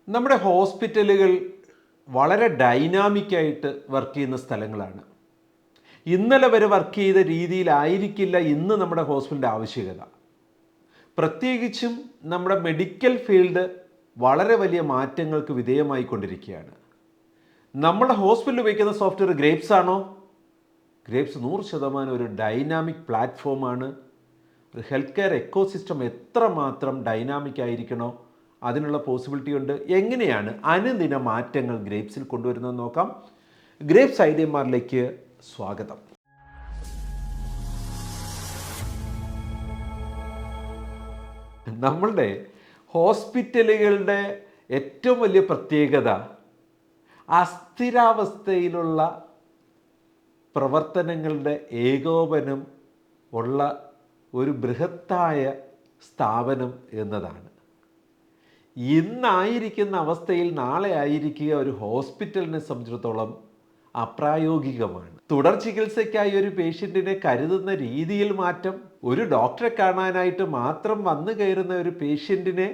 നമ്മുടെ ഹോസ്പിറ്റലുകൾ വളരെ ഡൈനാമിക്കായിട്ട് വർക്ക് ചെയ്യുന്ന സ്ഥലങ്ങളാണ്. ഇന്നലെ വരെ വർക്ക് ചെയ്ത രീതിയിലായിരിക്കില്ല ഇന്ന് നമ്മുടെ ഹോസ്പിറ്റലിൻ്റെ ആവശ്യകത. പ്രത്യേകിച്ചും നമ്മുടെ മെഡിക്കൽ ഫീൽഡ് വളരെ വലിയ മാറ്റങ്ങൾക്ക് വിധേയമായിക്കൊണ്ടിരിക്കുകയാണ്. നമ്മുടെ ഹോസ്പിറ്റലിൽ ഉപയോഗിക്കുന്ന സോഫ്റ്റ്വെയർ ഗ്രേപ്സ് ആണോ? ഗ്രേപ്സ് 100% ഒരു ഡൈനാമിക് പ്ലാറ്റ്ഫോമാണ്. ഒരു ഹെൽത്ത് കെയർ എക്കോസിസ്റ്റം എത്രമാത്രം ഡൈനാമിക് ആയിരിക്കണോ അതിനുള്ള പോസിബിലിറ്റി ഉണ്ട്. എങ്ങനെയാണ് അനുദിന മാറ്റങ്ങൾ ഗ്രേപ്സിൽ കൊണ്ടുവരുന്നത് നോക്കാം. ഗ്രേപ്സ് ഐഡിയമാരിലേക്ക് സ്വാഗതം. നമ്മളുടെ ഹോസ്പിറ്റലുകളുടെ ഏറ്റവും വലിയ പ്രത്യേകത അസ്ഥിരാവസ്ഥയിലുള്ള പ്രവർത്തനങ്ങളുടെ ഏകോപനം ഉള്ള ഒരു ബൃഹത്തായ സ്ഥാപനം എന്നതാണ്. ഇന്നായിരിക്കുന്ന അവസ്ഥയിൽ നാളെ ആയിരിക്കുക ഒരു ഹോസ്പിറ്റലിനെ സംബന്ധിച്ചിടത്തോളം അപ്രായോഗികമാണ്. തുടർ ചികിത്സയ്ക്കായി ഒരു പേഷ്യൻറ്റിനെ കരുതുന്ന രീതിയിൽ മാറ്റം, ഒരു ഡോക്ടറെ കാണാനായിട്ട് മാത്രം വന്നു കയറുന്ന ഒരു പേഷ്യൻറ്റിനെ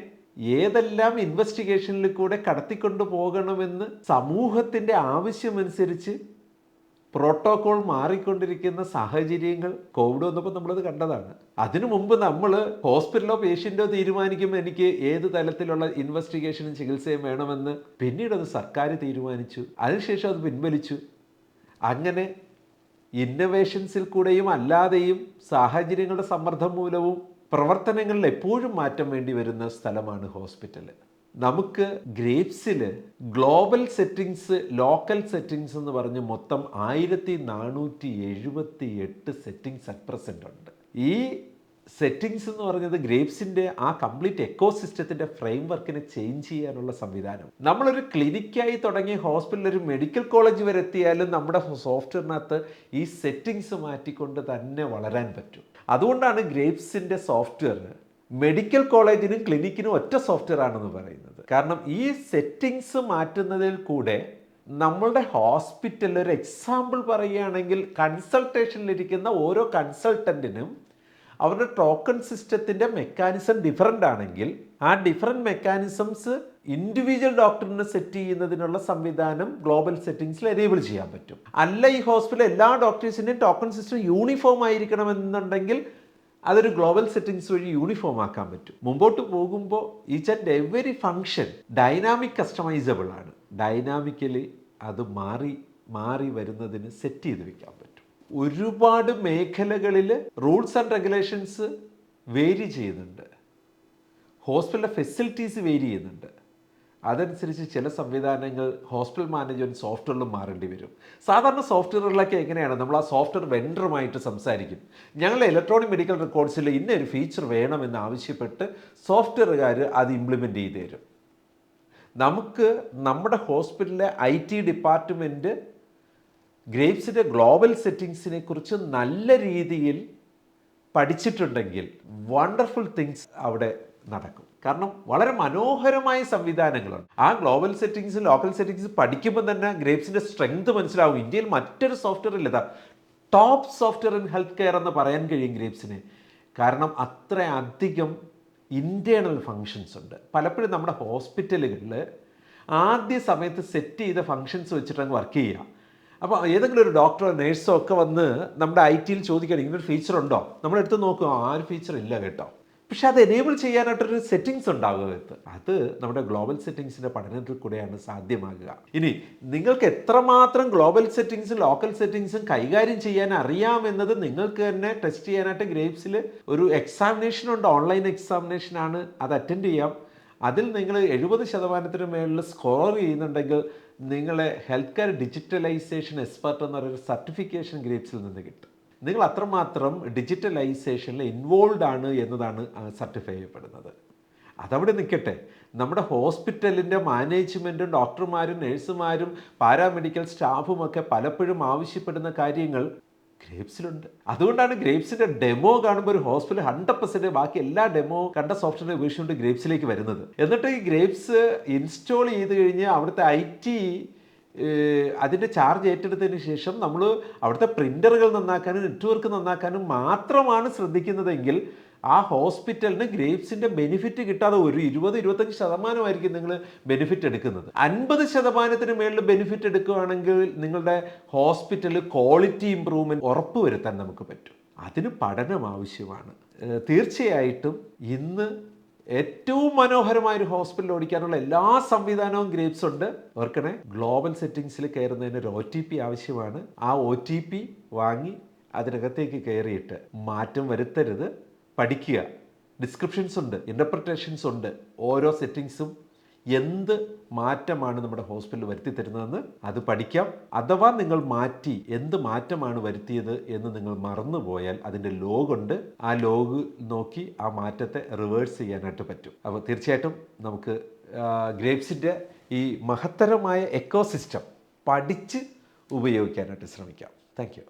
ഏതെല്ലാം ഇൻവെസ്റ്റിഗേഷനിൽ കൂടെ കടത്തിക്കൊണ്ടു പോകണമെന്ന് സമൂഹത്തിൻ്റെ ആവശ്യമനുസരിച്ച് പ്രോട്ടോകോൾ മാറിക്കൊണ്ടിരിക്കുന്ന സാഹചര്യങ്ങൾ കോവിഡ് വന്നപ്പോൾ നമ്മളത് കണ്ടതാണ്. അതിനു മുമ്പ് നമ്മൾ ഹോസ്പിറ്റലോ പേഷ്യൻറ്റോ തീരുമാനിക്കുമ്പോൾ എനിക്ക് ഏത് തലത്തിലുള്ള ഇൻവെസ്റ്റിഗേഷനും ചികിത്സയും വേണമെന്ന് പിന്നീട് അത് സർക്കാർ തീരുമാനിച്ചു. അതിനുശേഷം അത് പിൻവലിച്ചു. അങ്ങനെ ഇന്നൊവേഷൻസിൽ കൂടെയും അല്ലാതെയും സാഹചര്യങ്ങളുടെ സമ്മർദ്ദം മൂലവും പ്രവർത്തനങ്ങളിൽ എപ്പോഴും മാറ്റം വേണ്ടി വരുന്ന സ്ഥലമാണ് ഹോസ്പിറ്റൽ. നമുക്ക് ഗ്രേപ്സിൽ ഗ്ലോബൽ സെറ്റിങ്സ്, ലോക്കൽ സെറ്റിങ്സ് എന്ന് പറഞ്ഞ് മൊത്തം 1478 സെറ്റിങ്സ് അറ്റ് പ്രസൻറ്റ് ഉണ്ട്. ഈ സെറ്റിങ്സ് എന്ന് പറഞ്ഞത് ഗ്രേപ്സിൻ്റെ ആ കംപ്ലീറ്റ് എക്കോസിസ്റ്റത്തിൻ്റെ ഫ്രെയിം വർക്കിനെ ചേഞ്ച് ചെയ്യാനുള്ള സംവിധാനം. നമ്മളൊരു ക്ലിനിക്കായി തുടങ്ങിയ ഹോസ്പിറ്റലിൽ ഒരു മെഡിക്കൽ കോളേജ് വരെ എത്തിയാലും നമ്മുടെ സോഫ്റ്റ്വെയറിനകത്ത് ഈ സെറ്റിങ്സ് മാറ്റിക്കൊണ്ട് തന്നെ വളരാൻ പറ്റും. അതുകൊണ്ടാണ് ഗ്രേപ്സിൻ്റെ സോഫ്റ്റ്വെയർ മെഡിക്കൽ കോളേജിനും ക്ലിനിക്കിനും ഒറ്റ സോഫ്റ്റ്വെയർ ആണെന്ന് പറയുന്നത്. കാരണം ഈ സെറ്റിങ്സ് മാറ്റുന്നതിൽ കൂടെ നമ്മളുടെ ഹോസ്പിറ്റലിൽ ഒരു എക്സാമ്പിൾ പറയുകയാണെങ്കിൽ കൺസൾട്ടേഷനിലിരിക്കുന്ന ഓരോ കൺസൾട്ടൻറ്റിനും അവരുടെ ടോക്കൺ സിസ്റ്റത്തിൻ്റെ മെക്കാനിസം ഡിഫറൻ്റ് ആണെങ്കിൽ ആ ഡിഫറെൻറ്റ് മെക്കാനിസംസ് ഇൻഡിവിജ്വൽ ഡോക്ടറിനെ സെറ്റ് ചെയ്യുന്നതിനുള്ള സംവിധാനം ഗ്ലോബൽ സെറ്റിങ്സിൽ എനേബിൾ ചെയ്യാൻ പറ്റും. അല്ല ഈ ഹോസ്പിറ്റലിൽ എല്ലാ ഡോക്ടേഴ്സിൻ്റെയും ടോക്കൺ സിസ്റ്റം യൂണിഫോം ആയിരിക്കണമെന്നുണ്ടെങ്കിൽ അതൊരു ഗ്ലോബൽ സെറ്റിങ്സ് വഴി യൂണിഫോം ആക്കാൻ പറ്റും. മുമ്പോട്ട് പോകുമ്പോൾ each and every function dynamic customisable ആണ്. ഡൈനാമിക്കലി അത് മാറി വരുന്നതിന് സെറ്റ് ചെയ്ത് വെക്കാൻ പറ്റും. ഒരുപാട് മേഖലകളിൽ റൂൾസ് ആൻഡ് റെഗുലേഷൻസ് വേരി ചെയ്യുന്നുണ്ട്. ഹോസ്പിറ്റലിലെ ഫെസിലിറ്റീസ് വേരി ചെയ്യുന്നുണ്ട്. അതനുസരിച്ച് ചില സംവിധാനങ്ങൾ ഹോസ്പിറ്റൽ മാനേജ്മെൻറ്റ് സോഫ്റ്റ്വെയറിലും മാറേണ്ടി വരും. സാധാരണ സോഫ്റ്റ്വെയറുകളിലൊക്കെ എങ്ങനെയാണ്, നമ്മൾ ആ സോഫ്റ്റ്വെയർ വെണ്ടറുമായിട്ട് സംസാരിക്കും. ഞങ്ങൾ ഇലക്ട്രോണിക് മെഡിക്കൽ റെക്കോർഡ്സിൽ ഇന്നൊരു ഫീച്ചർ വേണമെന്ന് ആവശ്യപ്പെട്ട് സോഫ്റ്റ്വെയറുകാർ അത് ഇംപ്ലിമെൻ്റ് ചെയ്ത് തരും. നമുക്ക് നമ്മുടെ ഹോസ്പിറ്റലിലെ IT ഡിപ്പാർട്ട്മെൻറ്റ് ഗ്രേപ്സിൻ്റെ ഗ്ലോബൽ സെറ്റിങ്സിനെ കുറിച്ച് നല്ല രീതിയിൽ പഠിച്ചിട്ടുണ്ടെങ്കിൽ വണ്ടർഫുൾ തിങ്സ് അവിടെ നടക്കും. കാരണം വളരെ മനോഹരമായ സംവിധാനങ്ങളുണ്ട്. ആ ഗ്ലോബൽ സെറ്റിങ്സ്, ലോക്കൽ സെറ്റിങ്സ് പഠിക്കുമ്പോൾ തന്നെ ഗ്രേപ്സിൻ്റെ സ്ട്രെങ്ത് മനസ്സിലാവും. ഇന്ത്യയിൽ മറ്റൊരു സോഫ്റ്റ്വെയർ ഇല്ല, top software in health care എന്ന് പറയാൻ കഴിയും ഗ്രേപ്സിനെ. കാരണം അത്രയധികം ഇൻറ്റേർണൽ ഫങ്ഷൻസ് ഉണ്ട്. പലപ്പോഴും നമ്മുടെ ഹോസ്പിറ്റലുകളിൽ ആദ്യ സമയത്ത് സെറ്റ് ചെയ്ത ഫങ്ഷൻസ് വെച്ചിട്ടങ്ങ് വർക്ക് ചെയ്യുക. അപ്പോൾ ഏതെങ്കിലും ഒരു ഡോക്ടറോ നേഴ്സോ ഒക്കെ വന്ന് നമ്മുടെ IT-യിൽ ചോദിക്കുകയാണ് ഇങ്ങനൊരു ഫീച്ചർ ഉണ്ടോ, നമ്മളെടുത്ത് നോക്കുക, ആ ഒരു ഫീച്ചർ ഇല്ല കേട്ടോ. പക്ഷെ അത് എനേബിൾ ചെയ്യാനായിട്ടൊരു സെറ്റിങ്സ് ഉണ്ടാകുക. അത് നമ്മുടെ ഗ്ലോബൽ സെറ്റിങ്സിൻ്റെ പഠനത്തിൽ കൂടെയാണ് സാധ്യമാകുക. ഇനി നിങ്ങൾക്ക് എത്രമാത്രം ഗ്ലോബൽ സെറ്റിങ്സും ലോക്കൽ സെറ്റിങ്സും കൈകാര്യം ചെയ്യാൻ അറിയാമെന്നത് നിങ്ങൾക്ക് തന്നെ ടെസ്റ്റ് ചെയ്യാനായിട്ട് ഗ്രേപ്സിൽ ഒരു എക്സാമിനേഷനുണ്ട്. ഓൺലൈൻ എക്സാമിനേഷനാണ്. അത് അറ്റൻഡ് ചെയ്യാം. അതിൽ നിങ്ങൾ 70% മേളിൽ സ്കോർ ചെയ്യുന്നുണ്ടെങ്കിൽ നിങ്ങളെ ഹെൽത്ത് കെയർ ഡിജിറ്റലൈസേഷൻ എക്സ്പെർട്ട് എന്ന് പറയുന്ന സർട്ടിഫിക്കേഷൻ ഗ്രേപ്സിൽ നിന്ന് കിട്ടും. നിങ്ങൾ അത്രമാത്രം ഡിജിറ്റലൈസേഷനിൽ ഇൻവോൾവ് ആണ് എന്നതാണ് സർട്ടിഫൈ ചെയ്യപ്പെടുന്നത്. അതവിടെ നിൽക്കട്ടെ, നമ്മുടെ ഹോസ്പിറ്റലിൻ്റെ മാനേജ്മെൻറ്റും ഡോക്ടർമാരും നഴ്സുമാരും പാരാമെഡിക്കൽ സ്റ്റാഫും ഒക്കെ പലപ്പോഴും ആവശ്യപ്പെടുന്ന കാര്യങ്ങൾ ഗ്രേപ്സിലുണ്ട്. അതുകൊണ്ടാണ് ഗ്രേപ്സിൻ്റെ ഡെമോ കാണുമ്പോൾ ഒരു ഹോസ്പിറ്റൽ 100% ബാക്കി എല്ലാ ഡെമോ കണ്ട സോഫ്റ്റ്വെയർ ഉപയോഗിച്ചുകൊണ്ട് ഗ്രേപ്സിലേക്ക് വരുന്നത്. എന്നിട്ട് ഈ ഗ്രേപ്സ് ഇൻസ്റ്റാൾ ചെയ്ത് കഴിഞ്ഞ് അവിടുത്തെ IT അതിൻ്റെ ചാർജ് ഏറ്റെടുത്തതിന് ശേഷം നമ്മൾ അവിടുത്തെ പ്രിൻ്ററുകൾ നന്നാക്കാനും നെറ്റ്വർക്ക് നന്നാക്കാനും മാത്രമാണ് ശ്രദ്ധിക്കുന്നതെങ്കിൽ ആ ഹോസ്പിറ്റലിന് ഗ്രേപ്സിൻ്റെ ബെനിഫിറ്റ് കിട്ടാതെ ഒരു 20-25% നിങ്ങൾ ബെനിഫിറ്റ് എടുക്കുന്നത്. 50% മേളിൽ ബെനിഫിറ്റ് എടുക്കുകയാണെങ്കിൽ നിങ്ങളുടെ ഹോസ്പിറ്റൽ ക്വാളിറ്റി ഇമ്പ്രൂവ്മെൻറ്റ് ഉറപ്പുവരുത്താൻ നമുക്ക് പറ്റും. അതിന് പഠനം ആവശ്യമാണ്. തീർച്ചയായിട്ടും ഇന്ന് ഏറ്റവും മനോഹരമായൊരു ഹോസ്പിറ്റൽ ഓടിക്കാനുള്ള എല്ലാ സംവിധാനവും ഗ്രേപ്സ് ഉണ്ട്. ഓർക്കണേ, ഗ്ലോബൽ സെറ്റിങ്സിൽ കയറുന്നതിന് ഒരു OTP ആവശ്യമാണ്. ആ OTP വാങ്ങി അതിനകത്തേക്ക് കയറിയിട്ട് മാറ്റം വരുത്തരുത്. പഠിക്കുക. ഡിസ്ക്രിപ്ഷൻസ് ഉണ്ട്, ഇൻ്റർപ്രിട്ടേഷൻസ് ഉണ്ട്. ഓരോ സെറ്റിങ്സും എന്ത് മാറ്റമാണ് നമ്മുടെ ഹോസ്പിറ്റലിൽ വരുത്തി തരുന്നതെന്ന് അത് പഠിക്കാം. അഥവാ നിങ്ങൾ മാറ്റി എന്ത് മാറ്റമാണ് വരുത്തിയത് എന്ന് നിങ്ങൾ മറന്നുപോയാൽ അതിൻ്റെ ലോഗുണ്ട്. ആ ലോഗ് നോക്കി ആ മാറ്റത്തെ റിവേഴ്സ് ചെയ്യാനായിട്ട് പറ്റും. അപ്പോൾ തീർച്ചയായിട്ടും നമുക്ക് ഗ്രേപ്സിൻ്റെ ഈ മഹത്തരമായ എക്കോസിസ്റ്റം പഠിച്ച് ഉപയോഗിക്കാനായിട്ട് ശ്രമിക്കാം. Thank you.